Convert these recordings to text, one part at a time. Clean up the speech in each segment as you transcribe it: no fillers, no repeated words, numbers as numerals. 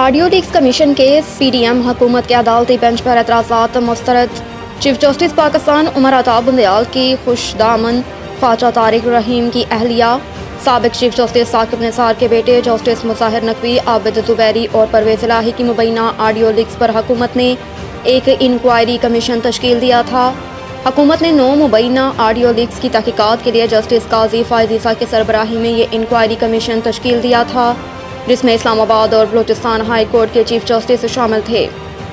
Audio leaks commission case PDM حکومت کے عدالتی بینچ پر اعتراضات مسترد۔ چیف جسٹس پاکستان عمر عطا بندیال کی خوش دامن خواجہ طارق رحیم کی اہلیہ سابق چیف جسٹس ثاقب نثار کے بیٹے جسٹس مظاہر نقوی، عابد زبیری اور پرویز الہی کی مبینہ آڈیو لیکس پر حکومت نے ایک انکوائری کمیشن تشکیل دیا تھا۔ حکومت نے 9 مبینہ آڈیو لیکس کی تحقیقات کے لیے جسٹس قاضی فائز عیسیٰ کی سربراہی میں یہ انکوائری کمیشن تشکیل دیا تھا، جس میں اسلام آباد اور بلوچستان ہائی کورٹ کے چیف جسٹس شامل تھے۔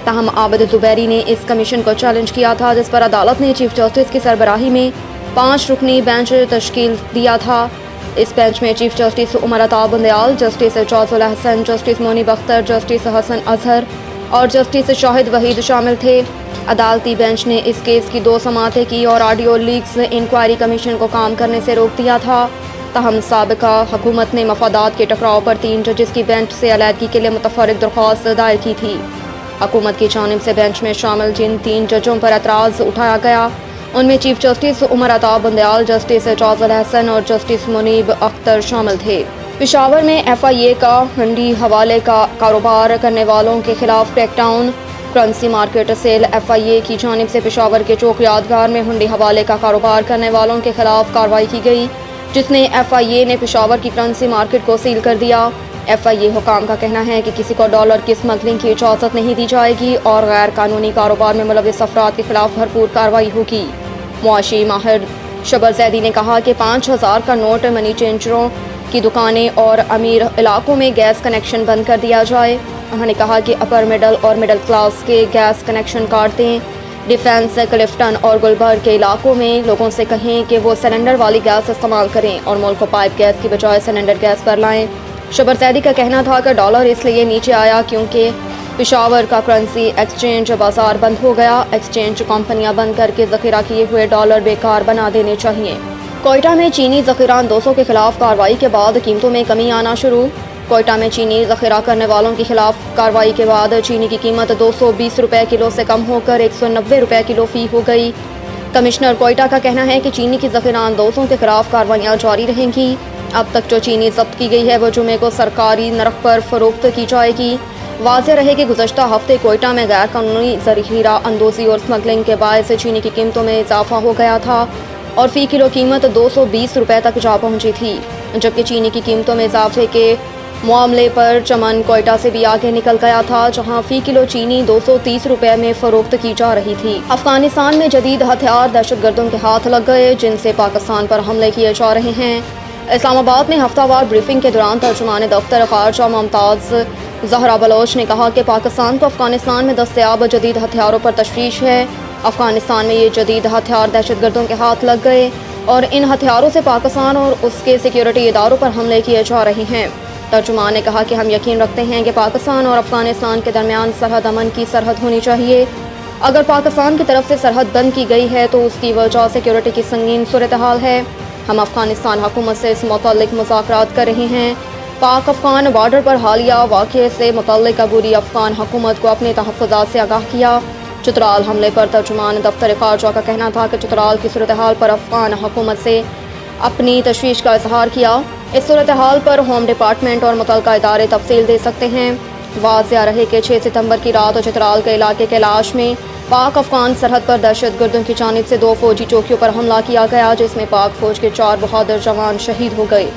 تاہم عابد زبیری نے اس کمیشن کو چیلنج کیا تھا، جس پر عدالت نے چیف جسٹس کی سربراہی میں 5 رکنی بینچ تشکیل دیا تھا۔ اس بینچ میں chief justice Umar Ata Bandial, justice اعجاز الحسن، جسٹس منیب اختر، جسٹس حسن اظہر اور جسٹس شاہد وحید شامل تھے۔ عدالتی بینچ نے اس کیس کی 2 سماعتیں کی اور آڈیو لیکس انکوائری کمیشن کو کام کرنے سے روک دیا تھا۔ تاہم سابقہ حکومت نے مفادات کے ٹکراؤ پر 3 ججز کی بینچ سے علیحدگی کے لیے متفرق درخواست دائر کی تھی۔ حکومت کی جانب سے بینچ میں شامل جن 3 ججوں پر اعتراض اٹھایا گیا، ان میں chief justice Umar Ata Bandial, justice اعجاز الحسن اور جسٹس منیب اختر شامل تھے۔ پشاور میں FIA کا ہنڈی حوالے کا کاروبار کرنے والوں کے خلاف crackdown. Currency market cell FIA کی جانب سے پشاور کے چوک یادگار میں ہنڈی حوالے کا کاروبار کرنے والوں کے خلاف کارروائی کی گئی، جس میں FIA نے پشاور کی کرنسی مارکیٹ کو سیل کر دیا۔ FIA حکام کا کہنا ہے کہ کسی کو ڈالر کی اسمگلنگ کی اجازت نہیں دی جائے گی اور غیر قانونی کاروبار میں ملوث افراد کے خلاف بھرپور کارروائی ہوگی۔ معاشی ماہر شبر زیدی نے کہا کہ 5000 کا نوٹ، منی چینجروں کی دکانیں اور امیر علاقوں میں گیس کنیکشن بند کر دیا جائے۔ انہوں نے کہا کہ اپر مڈل اور مڈل کلاس کے گیس کنیکشن کاٹ دیں۔ ڈیفنس، کلفٹن اور گلبرگ کے علاقوں میں لوگوں سے کہیں کہ وہ سلنڈر والی گیس استعمال کریں اور ملک کو پائپ گیس کی بجائے سلنڈر گیس پر لائیں۔ شبر زیدی کا کہنا تھا کہ ڈالر اس لیے نیچے آیا کیونکہ پشاور کا کرنسی ایکسچینج بازار بند ہو گیا۔ ایکسچینج کمپنیاں بند کر کے ذخیرہ کیے ہوئے ڈالر بیکار بنا دینے چاہیے۔ کوئٹہ میں چینی ذخیرہ اندوزوں کے خلاف کارروائی کے بعد قیمتوں میں کمی آنا شروع۔ کوئٹہ میں چینی ذخیرہ کرنے والوں کے خلاف کارروائی کے بعد چینی کی قیمت 220 روپے کلو سے کم ہو کر 190 روپے کلو فی ہو گئی۔ کمشنر کوئٹہ کا کہنا ہے کہ چینی کی ذخیرہ اندوزوں کے خلاف کارروائیاں جاری رہیں گی۔ اب تک جو چینی ضبط کی گئی ہے وہ جمعے کو سرکاری نرخ پر فروخت کی جائے گی۔ واضح رہے کہ گزشتہ ہفتے کوئٹہ میں غیر قانونی ذخیرہ اندوزی اور اسمگلنگ کے باعث چینی کی قیمتوں میں اضافہ ہو گیا تھا اور فی کلو قیمت 220 روپے تک جا پہنچی تھی، جبکہ چینی کی قیمتوں میں اضافے کے معاملے پر چمن کوئٹہ سے بھی آگے نکل گیا تھا، جہاں فی کلو چینی 230 روپے میں فروخت کی جا رہی تھی۔ افغانستان میں جدید ہتھیار دہشت گردوں کے ہاتھ لگ گئے، جن سے پاکستان پر حملے کیے جا رہے ہیں۔ اسلام آباد میں ہفتہ وار بریفنگ کے دوران ترجمان دفتر خارجہ ممتاز زہرا بلوچ نے کہا کہ پاکستان کو افغانستان میں دستیاب جدید ہتھیاروں پر تشویش ہے۔ افغانستان میں یہ جدید ہتھیار دہشت گردوں کے ہاتھ لگ گئے اور ان ہتھیاروں سے پاکستان اور اس کے سیکیورٹی اداروں پر حملے کیے جا رہے ہیں۔ ترجمان نے کہا کہ ہم یقین رکھتے ہیں کہ پاکستان اور افغانستان کے درمیان سرحد امن کی سرحد ہونی چاہیے۔ اگر پاکستان کی طرف سے سرحد بند کی گئی ہے تو اس کی وجہ سیکیورٹی کی سنگین صورتحال ہے۔ ہم افغانستان حکومت سے اس متعلق مذاکرات کر رہے ہیں۔ پاک افغان بارڈر پر حالیہ واقعے سے متعلق عبوری افغان حکومت کو اپنے تحفظات سے آگاہ کیا۔ چترال حملے پر ترجمان دفتر خارجہ کا کہنا تھا کہ چترال کی صورتحال پر افغان حکومت سے اپنی تشویش کا اظہار کیا۔ اس صورتحال پر ہوم ڈپارٹمنٹ اور متعلقہ ادارے تفصیل دے سکتے ہیں۔ واضح رہے کہ 6 ستمبر کی رات چترال کے علاقے کیلاش میں پاک افغان سرحد پر دہشت گردوں کی جانب سے 2 فوجی چوکیوں پر حملہ کیا گیا، جس میں پاک فوج کے 4 بہادر جوان شہید ہو گئے۔